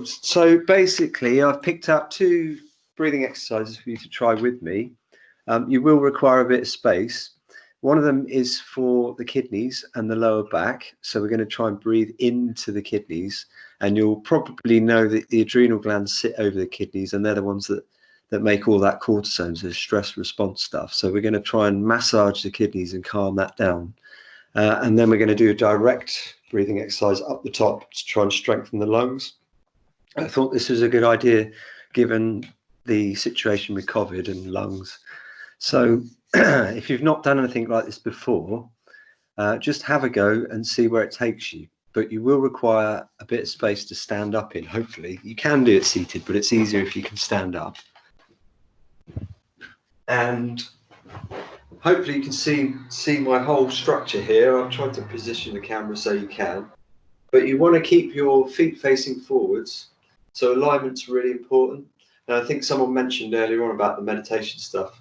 So basically, I've picked out 2 breathing exercises for you to try with me. You will require a bit of space. One of them is for the kidneys and the lower back. So we're going to try and breathe into the kidneys. And you'll probably know that the adrenal glands sit over the kidneys, and they're the ones that make all that cortisone, so stress response stuff. So we're going to try and massage the kidneys and calm that down. And then we're going to do a direct breathing exercise up the top to try and strengthen the lungs. I thought this was a good idea given the situation with COVID and lungs. So if you've not done anything like this before, just have a go and see where it takes you. But you will require a bit of space to stand up in, hopefully. You can do it seated, but it's easier if you can stand up. And hopefully you can see my whole structure here. I've tried to position the camera so you can. But you want to keep your feet facing forwards. So alignment's really important. And I think someone mentioned earlier on about the meditation stuff,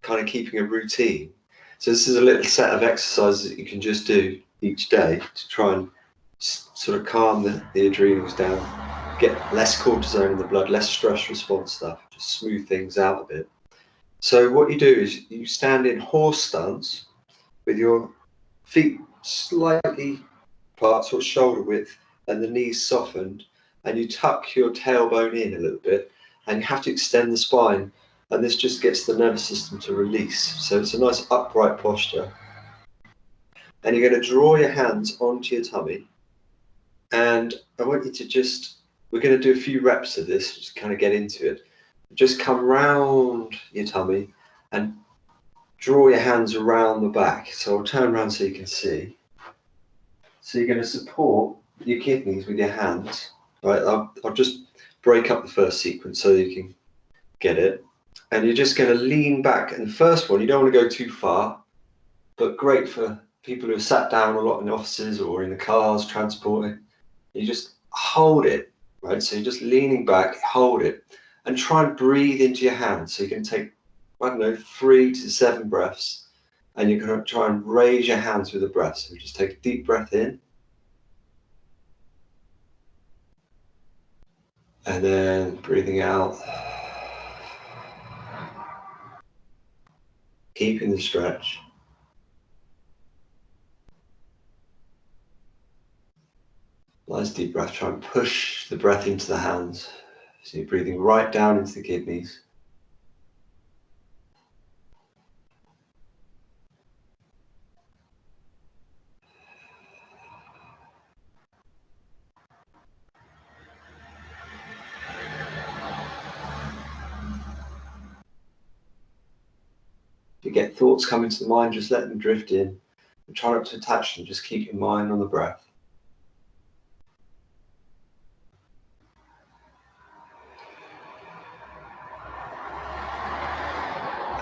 kind of keeping a routine. So this is a little set of exercises that you can just do each day to try and sort of calm the adrenals down, get less cortisone in the blood, less stress response stuff, just smooth things out a bit. So what you do is you stand in horse stance with your feet slightly apart, sort of shoulder width, and the knees softened, and you tuck your tailbone in a little bit, and you have to extend the spine, and this just gets the nervous system to release. So it's a nice upright posture. And you're going to draw your hands onto your tummy, and I want you to we're going to do a few reps of this, just kind of get into it. Just come round your tummy and draw your hands around the back. So I'll turn around so you can see. So you're going to support your kidneys with your hands. Right, I'll just break up the first sequence so you can get it. And you're just going to lean back. And the first one, you don't want to go too far, but great for people who have sat down a lot in offices or in the cars transporting. You just hold it, right? So you're just leaning back, hold it, and try and breathe into your hands. So you can take, 3 to 7 breaths, and you're going to try and raise your hands with the breath. So just take a deep breath in, and then breathing out, keeping the stretch. Nice deep breath. Try and push the breath into the hands. So you're breathing right down into the kidneys. If you get thoughts coming to the mind, just let them drift in. And try not to attach them, just keep your mind on the breath.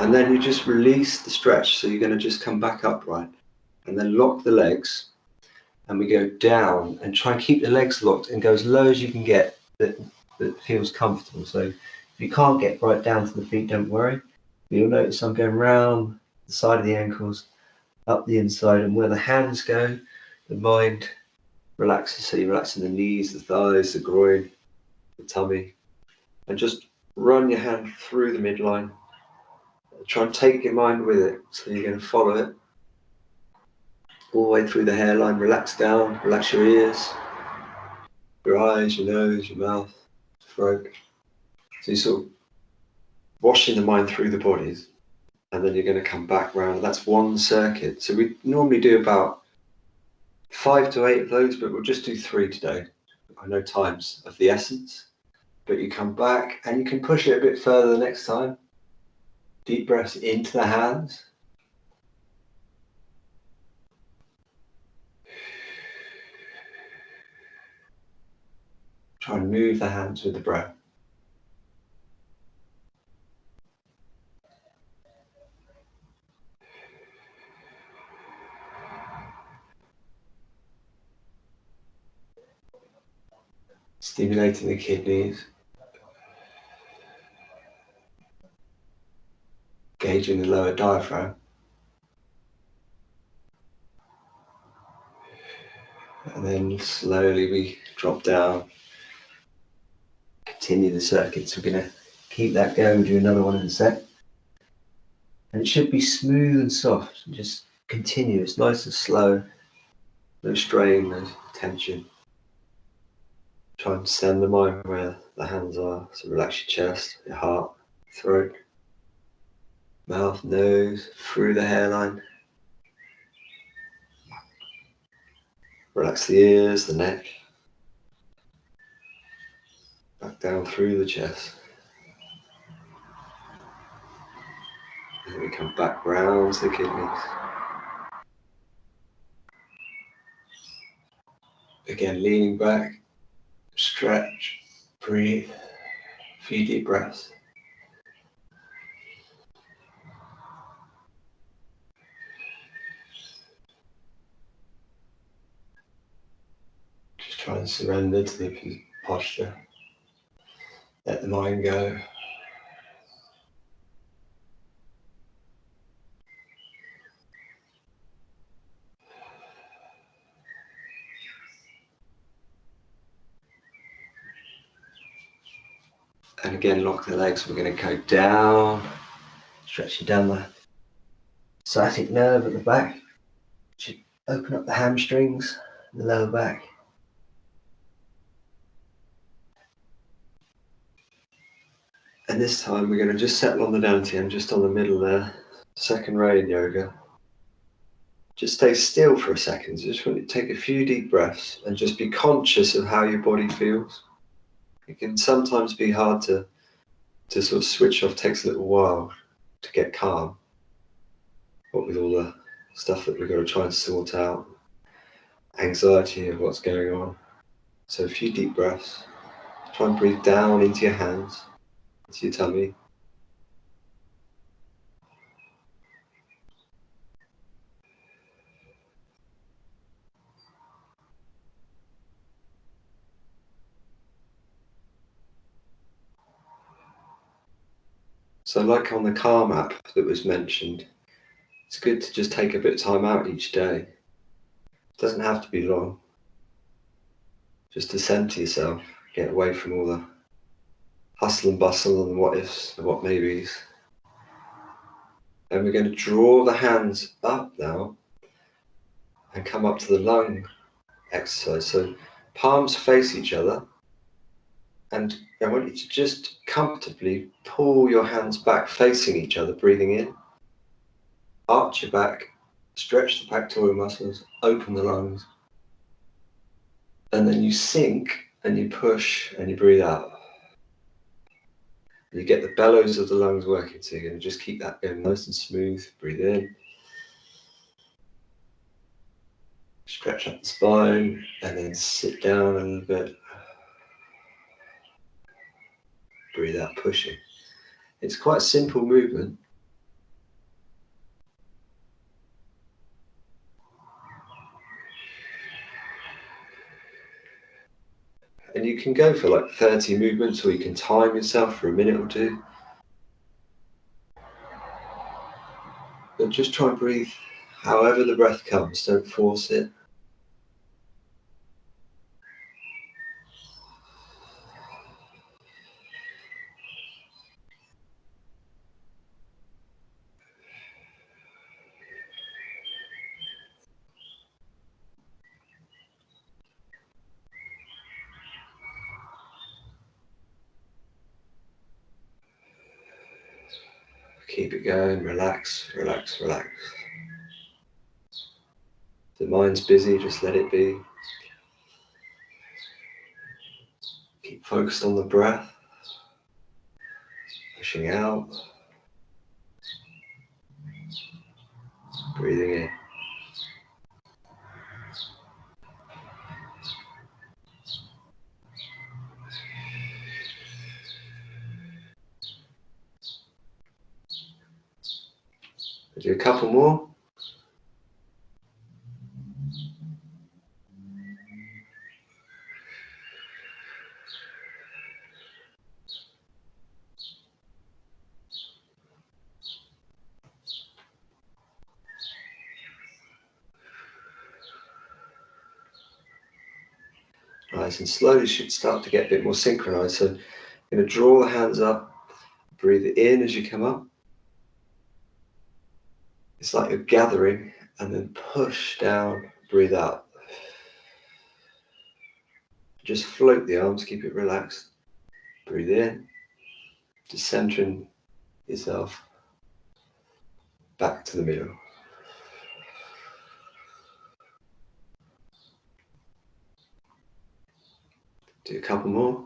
And then you just release the stretch, so you're going to just come back upright. And then lock the legs, and we go down, and try and keep the legs locked and go as low as you can get that feels comfortable. So if you can't get right down to the feet, don't worry. You'll notice I'm going round the side of the ankles, up the inside, and where the hands go, the mind relaxes. So you're relaxing the knees, the thighs, the groin, the tummy, and just run your hand through the midline. Try and take your mind with it. So you're going to follow it all the way through the hairline. Relax down, relax your ears, your eyes, your nose, your mouth, throat. So you're sort of washing the mind through the bodies, and then you're going to come back round. That's one circuit. So we normally do about 5 to 8 of those, but we'll just do 3 today. I know time's of the essence, but you come back and you can push it a bit further the next time. Deep breaths into the hands. Try and move the hands with the breath. Stimulating the kidneys. Engaging the lower diaphragm. And then slowly we drop down continue the circuits. We're going to keep that going. We'll do another one in a sec. And it should be smooth and soft, and just continuous, nice and slow. No strain, no tension. Try and send the mind where the hands are. So relax your chest, your heart, throat, mouth, nose, through the hairline. Relax the ears, the neck. Back down through the chest. And then we come back round to the kidneys. Again, leaning back, stretch, breathe, a few deep breaths. Just try and surrender to the posture. Let the mind go. And again, lock the legs. We're going to go down, stretching down the sciatic nerve at the back. Should open up the hamstrings, the lower back. And this time we're going to just settle on the dantian, just on the middle there. Second rain yoga. Just stay still for a second. Just want to take a few deep breaths and just be conscious of how your body feels. It can sometimes be hard to sort of switch off. Takes a little while to get calm. What with all the stuff that we've got to try and sort out, anxiety of what's going on. So a few deep breaths. Try and breathe down into your hands, into your tummy. So like on the Calm app that was mentioned, it's good to just take a bit of time out each day. It doesn't have to be long. Just to center yourself, get away from all the hustle and bustle and what ifs and what maybes. And we're going to draw the hands up now and come up to the lung exercise. So palms face each other, and I want you to just comfortably pull your hands back facing each other, breathing in. Arch your back, stretch the pectoral muscles, open the lungs. And then you sink and you push and you breathe out. And you get the bellows of the lungs working, so you're going to just keep that going nice and smooth. Breathe in. Stretch up the spine and then sit down a little bit. Breathe out, pushing. It's quite a simple movement. And you can go for like 30 movements, or you can time yourself for a minute or two. But just try and breathe however the breath comes, don't force it. Keep it going, relax, relax, relax. If the mind's busy, just let it be. Keep focused on the breath. Pushing out. Breathing in. We'll do a couple more. Nice, and slowly should start to get a bit more synchronized. So You're going to draw the hands up, breathe in as you come up. It's like you're gathering, and then push down, breathe out. Just float the arms, keep it relaxed. Breathe in, just centering yourself back to the middle. Do a couple more.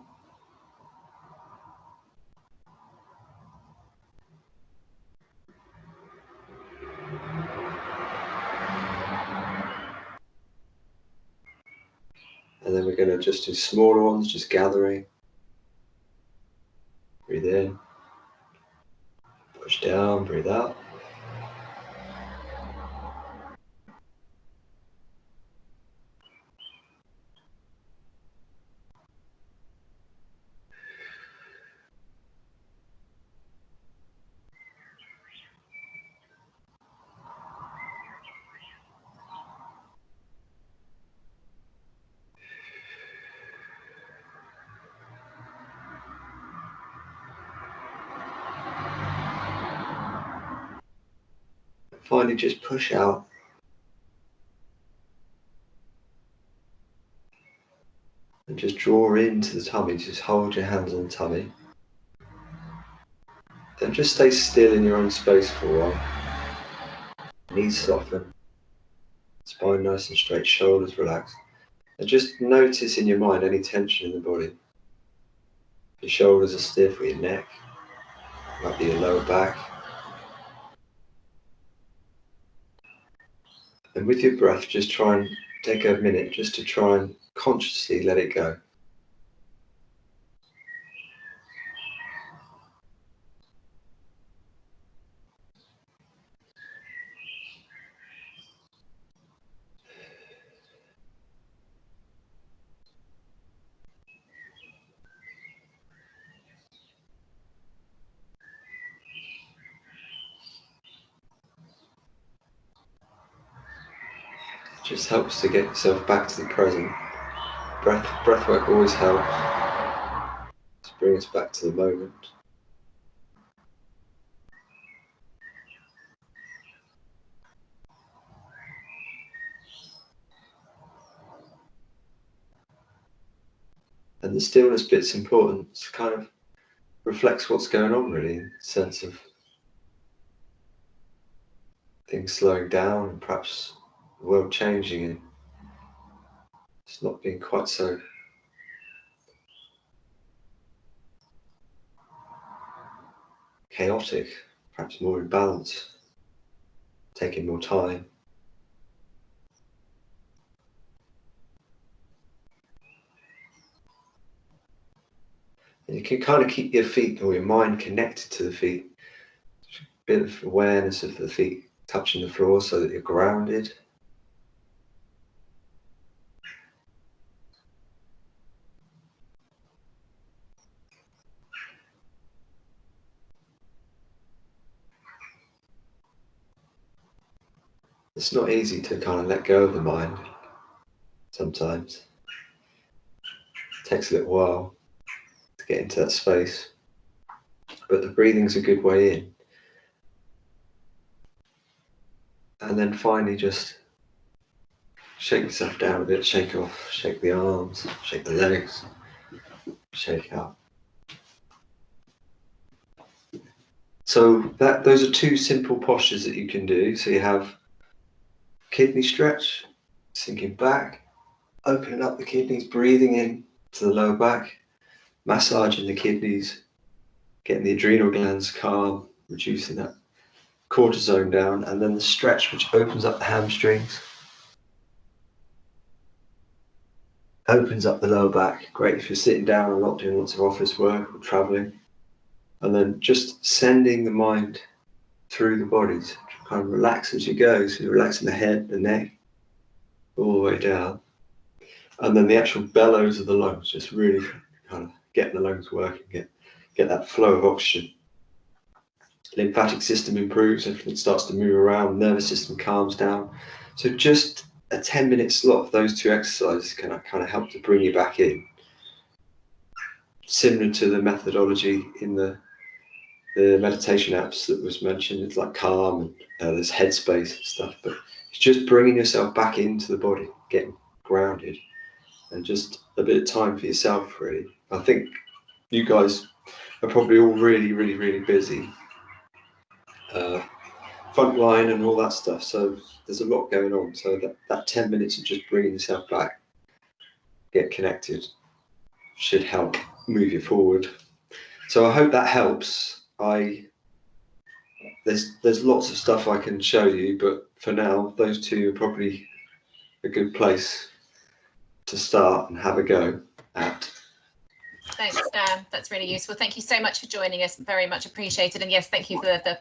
And then we're going to just do smaller ones, just gathering. Breathe in, push down, breathe out. Finally, just push out. And just draw into the tummy, just hold your hands on the tummy. Then just stay still in your own space for a while. Knees soften, spine nice and straight, shoulders relaxed. And just notice in your mind any tension in the body. Your shoulders are stiff, or your neck, might be your lower back. And with your breath, just try and take a minute just to try and consciously let it go. It just helps to get yourself back to the present. Breath work always helps to bring us back to the moment. And the stillness bit's important. It kind of reflects what's going on, really, in the sense of things slowing down and perhaps the world changing and it's not being quite so chaotic, perhaps more in balance, taking more time. And you can kind of keep your feet or your mind connected to the feet. A bit of awareness of the feet touching the floor so that you're grounded. It's not easy to kind of let go of the mind sometimes. It takes a little while to get into that space. But the breathing's a good way in. And then finally just shake yourself down a bit, shake off, shake the arms, shake the legs, shake out. So those are two simple postures that you can do. So you have kidney stretch, sinking back, opening up the kidneys, breathing in to the lower back, massaging the kidneys, getting the adrenal glands calm, reducing that cortisone down, and then the stretch, which opens up the hamstrings, opens up the lower back. Great if you're sitting down a lot, doing lots of office work or traveling. And then just sending the mind through the bodies, kind of relax as you go. So you're relaxing the head, the neck, all the way down. And then the actual bellows of the lungs, just really kind of getting the lungs working, get that flow of oxygen. Lymphatic system improves, everything starts to move around, nervous system calms down. So just a 10-minute slot of those two exercises can kind of help to bring you back in. similar to the methodology in the meditation apps that was mentioned. It's like Calm and there's Headspace and stuff, but it's just bringing yourself back into the body, getting grounded, and just a bit of time for yourself, really. I think you guys are probably all really, really, really busy, frontline and all that stuff, so there's a lot going on. So that 10 minutes of just bringing yourself back, get connected, should help move you forward. So I hope that helps. There's lots of stuff I can show you, but for now, those two are probably a good place to start and have a go at. Thanks, Dan. That's really useful. Thank you so much for joining us. Very much appreciated. And yes, thank you for the